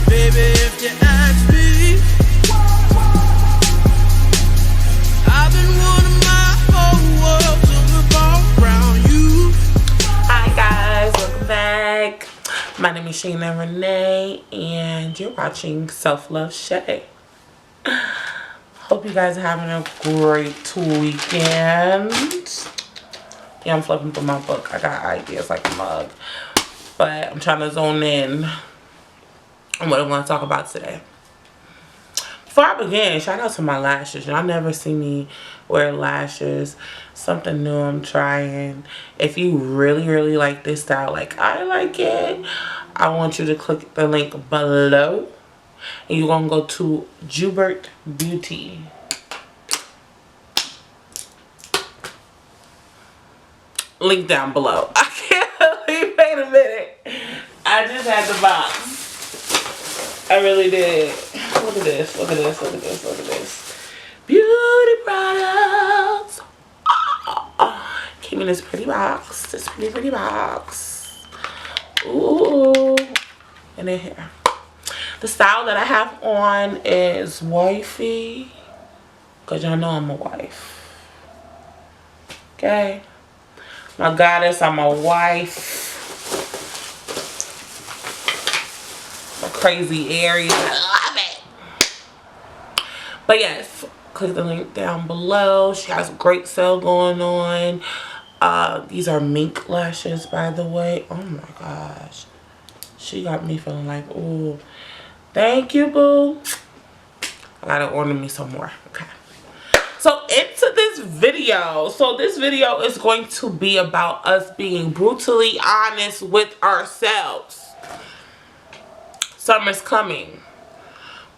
Baby, if you ask me, I've been wanting my whole world to revolve around you. Hi guys, welcome back. My name is Shayna Renee and you're watching Self Love Shay. Hope you guys are having a great weekend. Yeah, I'm flipping through my book. I got ideas like a mug, but I'm trying to zone in on what I'm going to talk about today. Before I begin, shout out to my lashes. Y'all never see me wear lashes. Something new I'm trying. If you really like this style like I like it, I want you to click the link below. And you're going to go to JoubertBeauty. Link down below. I can't believe, wait a minute. I just had the box. I really did. Look at this, look at this, look at this, look at this. Beauty products. Came in this pretty box. This pretty box. Ooh. And in here. The style that I have on is wifey. Because y'all know I'm a wife. Okay. My goddess, I'm a wife. A crazy Aries. I love it. But yes, click the link down below. She has a great sale going on. These are mink lashes, by the way. Oh my gosh. She got me feeling like, ooh. Thank you, boo. I gotta order me some more. Okay. So into this video. So this video is going to be about us being brutally honest with ourselves. Summer's coming.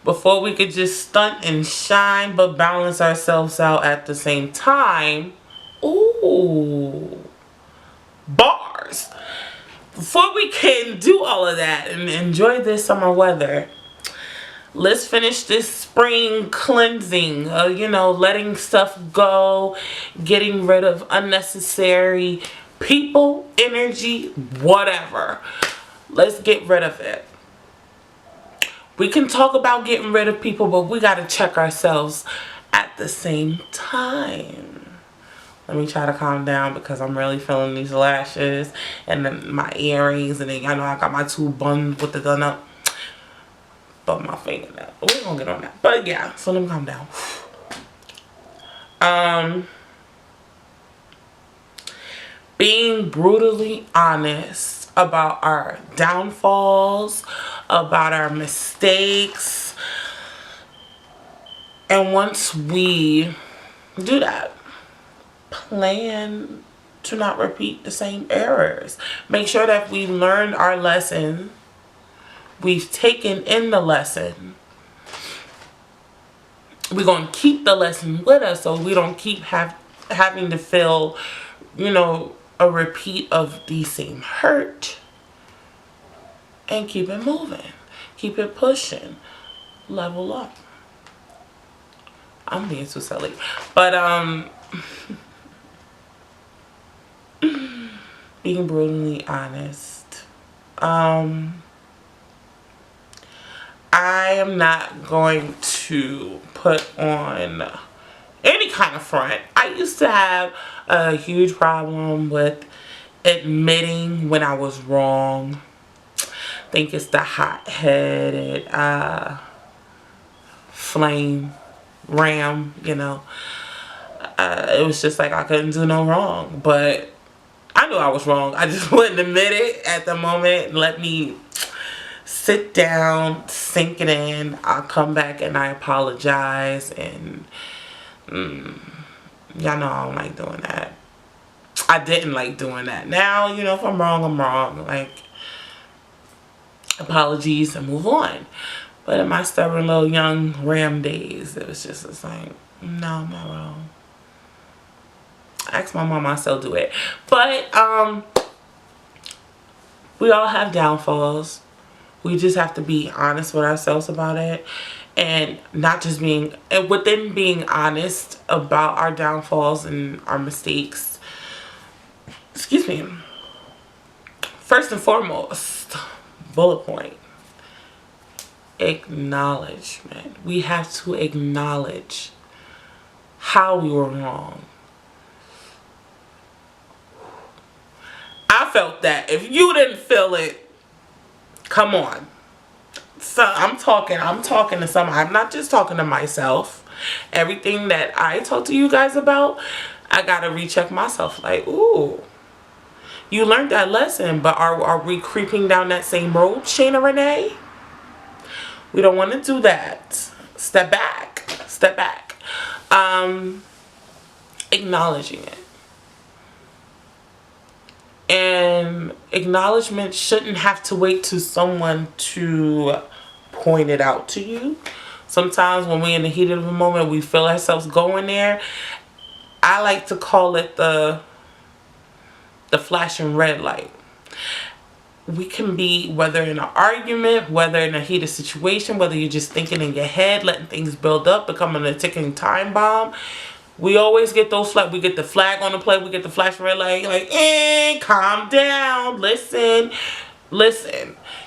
Before we could just stunt and shine but balance ourselves out at the same time. Ooh. Bars. Before we can do all of that and enjoy this summer weather, let's finish this spring cleansing. You know, letting stuff go, getting rid of unnecessary people, energy, whatever. Let's get rid of it. We can talk about getting rid of people, but we got to check ourselves at the same time. Let me try to calm down because I'm really feeling these lashes and then my earrings, and then I know I got my two buns with the done up. But my fingernail. We're gonna get on that. But yeah, so let me calm down. Being brutally honest about our downfalls, about our mistakes. And once we do that, plan to not repeat the same errors. Make sure that we learned our lesson. We've taken in the lesson. We're going to keep the lesson with us so we don't keep having to feel, you know, a repeat of the same hurt. And keep it moving. Keep it pushing. Level up. I'm being too silly. But, being brutally honest. I am not going to put on any kind of front. I used to have a huge problem with admitting when I was wrong. I think it's the hot-headed flame ram, you know. It was just like I couldn't do no wrong. But I knew I was wrong. I just wouldn't admit it at the moment. Let me sit down, sink it in. I'll come back and I apologize. And y'all know I don't like doing that. I didn't like doing that. Now, you know, if I'm wrong, I'm wrong. Like, apologies and move on. But in my stubborn little young ram days, it was just like, no, I'm not wrong. Ask my mom, I still do it. But we all have downfalls. We just have to be honest with ourselves about it, and not just being, and within being honest about our downfalls and our mistakes. Excuse me. First and foremost, bullet point. acknowledgement. We have to acknowledge how we were wrong. I felt that. If you didn't feel it, come on. So I'm talking to someone. I'm not just talking to myself. Everything that I talk to you guys about, I gotta recheck myself. Like, ooh, you learned that lesson, but are we creeping down that same road, Shayna Renee? We don't want to do that. Step back. Step back. Acknowledging it. And acknowledgement shouldn't have to wait to someone to point it out to you. Sometimes when we're in the heat of the moment, we feel ourselves going there. I like to call it the flashing red light. We can be, whether in an argument, whether in a heated situation, whether you're just thinking in your head, letting things build up, becoming a ticking time bomb. We always get those we get the flag on the plate, we get the flashing red light, like, calm down, listen.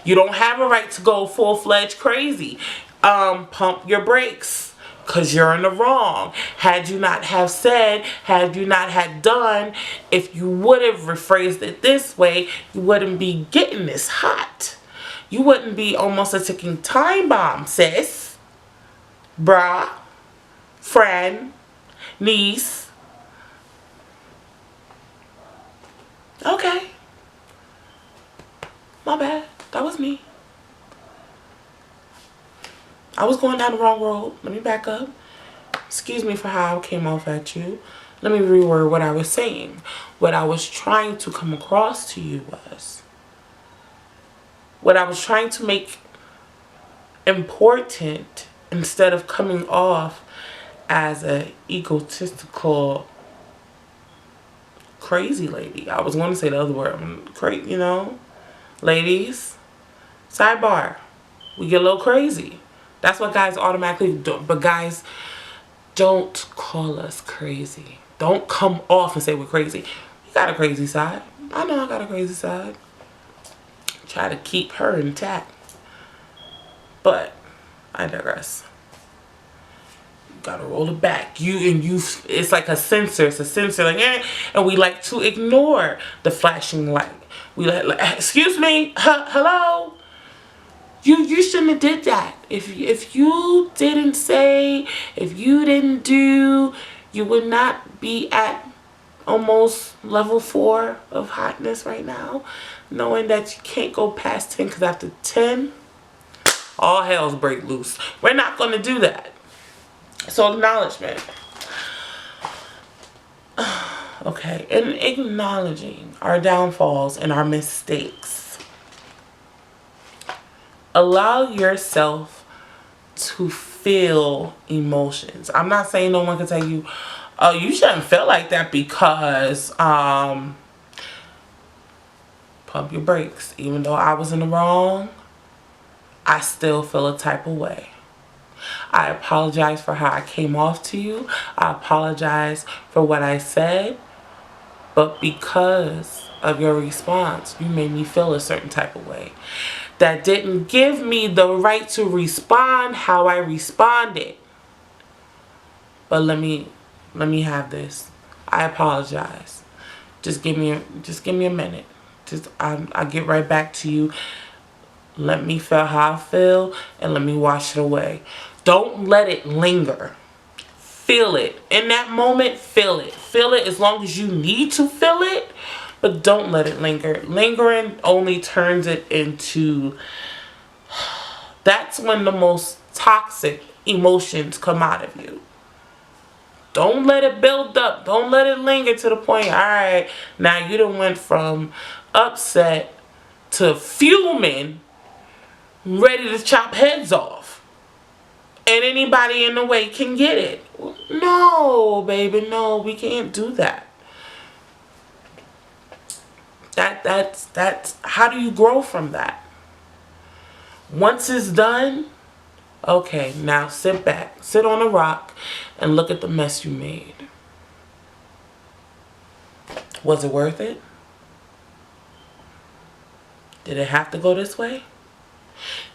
You don't have a right to go full-fledged crazy. Pump your brakes, because you're in the wrong. Had you not have said, had you not had done, if you would have rephrased it this way, you wouldn't be getting this hot. You wouldn't be almost a ticking time bomb, sis, brah, friend, niece. Okay. My bad. That was me. I was going down the wrong road. Let me back up. Excuse me for how I came off at you. Let me reword what I was saying. What I was trying to come across to you was, what I was trying to make important, instead of coming off as a egotistical crazy lady. I was going to say the other word. I'm crazy, you know. Ladies, sidebar. We get a little crazy. That's what guys automatically do. But guys, don't call us crazy. Don't come off and say we're crazy. We got a crazy side. I know I got a crazy side. Try to keep her intact. But I digress. Gotta roll it back. It's like a sensor. It's a sensor, like, and we like to ignore the flashing light. We like, excuse me, hello. You shouldn't have did that. If you didn't say, if you didn't do, you would not be at almost level 4 of hotness right now, knowing that you can't go past 10, because after 10, all hell's break loose. We're not gonna do that. So acknowledgement. Okay, and acknowledging our downfalls and our mistakes. Allow yourself to feel emotions. I'm not saying no one can tell you, oh, you shouldn't feel like that, because pump your brakes. Even though I was in the wrong, I still feel a type of way. I apologize for how I came off to you. I apologize for what I said. But because of your response, you made me feel a certain type of way. That didn't give me the right to respond how I responded. But let me have this. I apologize. Just give me a minute. I'll get right back to you. Let me feel how I feel, and let me wash it away. Don't let it linger. Feel it. In that moment, feel it. Feel it as long as you need to feel it, but don't let it linger. Lingering only turns it into... That's when the most toxic emotions come out of you. Don't let it build up. Don't let it linger to the point, alright, now you done went from upset to fuming, ready to chop heads off. And anybody in the way can get it. No, baby, no, we can't do that. That's how do you grow from that? Once it's done, okay, now sit back, sit on a rock, and look at the mess you made. Was it worth it? Did it have to go this way?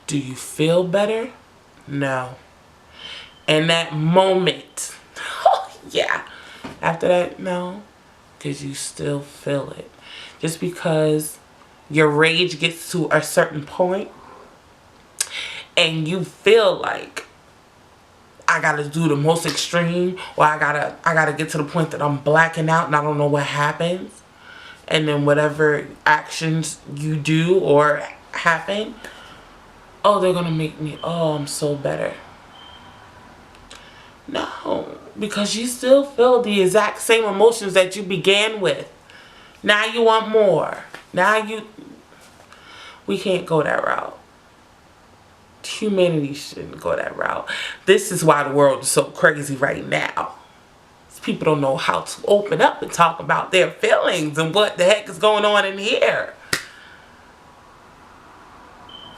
Do you feel better? No. In that moment, yeah. After that, no. Because you still feel it. Just because your rage gets to a certain point and you feel like I gotta do the most extreme, or I gotta get to the point that I'm blacking out and I don't know what happens, and then whatever actions you do or happen, oh, they're gonna make me, oh, I'm so better. No, because you still feel the exact same emotions that you began with. Now you want more. We can't go that route. Humanity shouldn't go that route. This is why the world is so crazy right now. People don't know how to open up and talk about their feelings and what the heck is going on in here.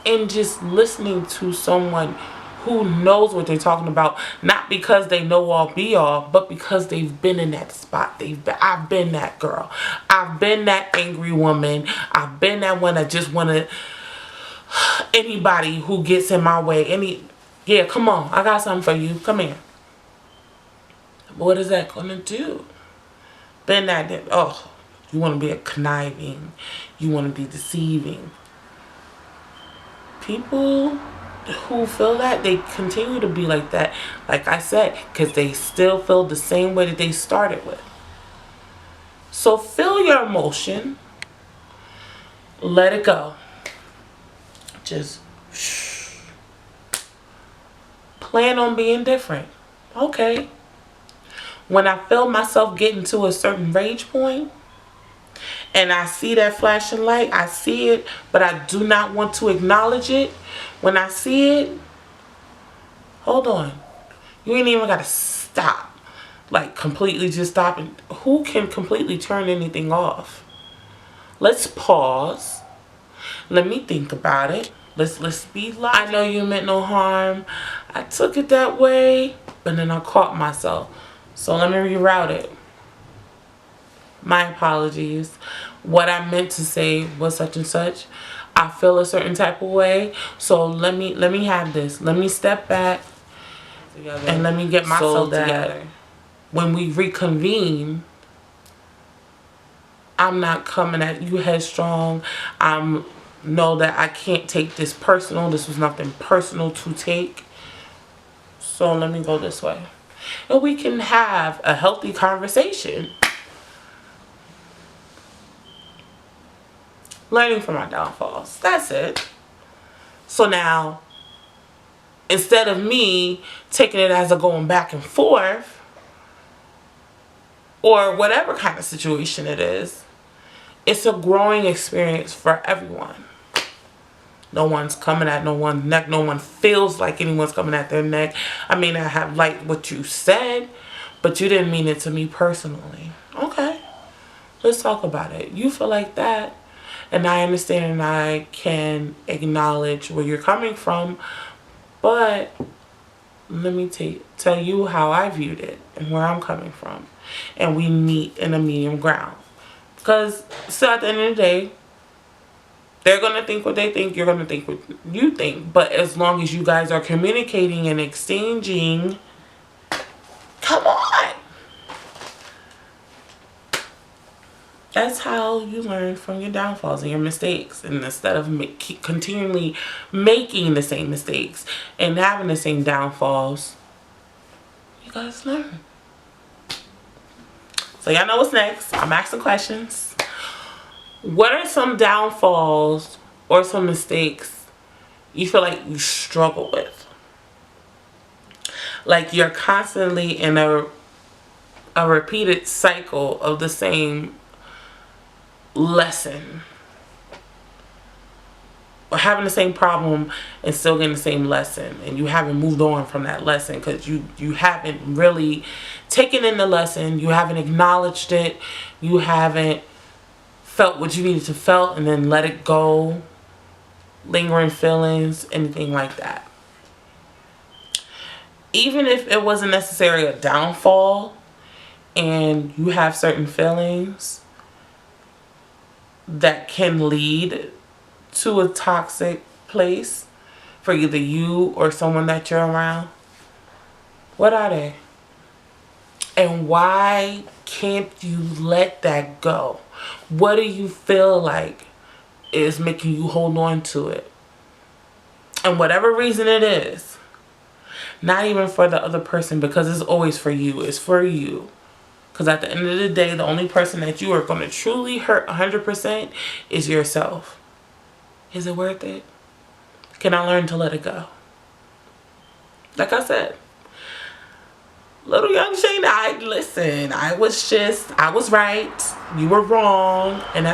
And just listening to someone who knows what they're talking about, not because they know all be all, but because they've been in that spot. I've been that girl. I've been that angry woman. I've been that one that just wanted anybody who gets in my way. Yeah, come on. I got something for you. Come here. What is that gonna do? Been that, oh, you want to be a conniving. You want to be deceiving. People who feel that, they continue to be like that, like I said, because they still feel the same way that they started with. So feel your emotion, let it go, just plan on being different. Okay, when I feel myself getting to a certain rage point and I see that flashing light, I see it, but I do not want to acknowledge it. When I see it, hold on. You ain't even got to stop. Like, completely just stop. And who can completely turn anything off? Let's pause. Let me think about it. Let's be logical. I know you meant no harm. I took it that way, but then I caught myself. So let me reroute it. My apologies. What I meant to say was such and such. I feel a certain type of way. So let me have this. Let me step back together and let me get myself together. When we reconvene, I'm not coming at you headstrong. I know that I can't take this personal. This was nothing personal to take. So let me go this way. And we can have a healthy conversation. Learning from our downfalls. That's it. So now, instead of me taking it as a going back and forth, or whatever kind of situation it is, it's a growing experience for everyone. No one's coming at no one's neck. No one feels like anyone's coming at their neck. I mean, I have liked what you said, but you didn't mean it to me personally. Okay, let's talk about it. You feel like that, and I understand and I can acknowledge where you're coming from, but let me tell you how I viewed it and where I'm coming from. And we meet in a medium ground. Because so at the end of the day, they're going to think what they think. You're going to think what you think. But as long as you guys are communicating and exchanging, come on. That's how you learn from your downfalls and your mistakes. And instead of continually making the same mistakes and having the same downfalls, you guys learn. So y'all know what's next. I'm asking questions. What are some downfalls or some mistakes you feel like you struggle with? Like you're constantly in a repeated cycle of the same lesson. Or having the same problem and still getting the same lesson. And you haven't moved on from that lesson because you haven't really taken in the lesson. You haven't acknowledged it. You haven't felt what you needed to felt and then let it go. Lingering feelings, anything like that. Even if it wasn't necessarily a downfall and you have certain feelings that can lead to a toxic place for either you or someone that you're around? What are they? And why can't you let that go? What do you feel like is making you hold on to it? And whatever reason it is, not even for the other person, because it's always for you. It's for you. Because at the end of the day, the only person that you are going to truly hurt 100% is yourself. Is it worth it? Can I learn to let it go? Like I said, little young Shane, I was right. You were wrong. And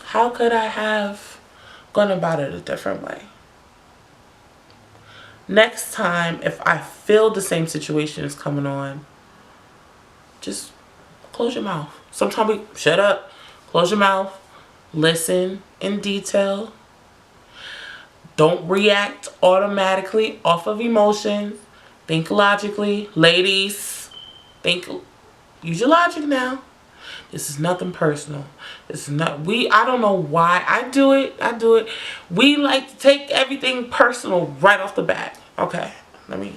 how could I have gone about it a different way? Next time, if I feel the same situation is coming on, just close your mouth. Sometimes we shut up, close your mouth, listen in detail. Don't react automatically off of emotions. Think logically. Ladies, use your logic now. This is nothing personal. This is not, I don't know why I do it. We like to take everything personal right off the bat. Okay, let me.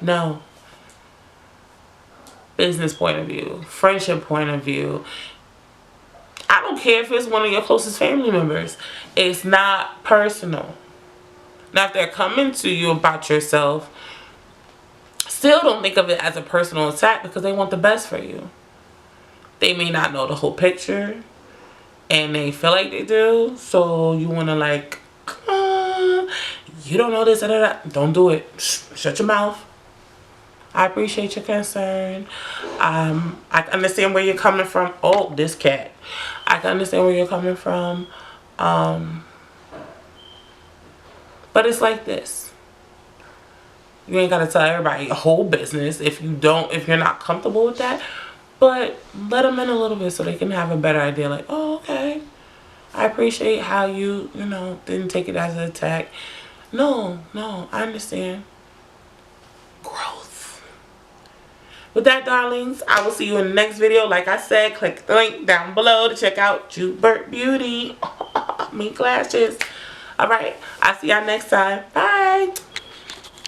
No. Business point of view, friendship point of view. I don't care if it's one of your closest family members. It's not personal. Now, if they're coming to you about yourself, still don't think of it as a personal attack because they want the best for you. They may not know the whole picture and they feel like they do. So you want to like, you don't know this, don't do it. Shut your mouth. I appreciate your concern. I understand where you're coming from. Oh, this cat. I can understand where you're coming from. But it's like this. You ain't got to tell everybody your whole business if you're not comfortable with that. But let them in a little bit so they can have a better idea. Like, oh, okay. I appreciate how you didn't take it as an attack. No, I understand. Growth. With that, darlings, I will see you in the next video. Like I said, click the link down below to check out JoubertBeauty. Mink lashes. Alright, I'll see y'all next time. Bye.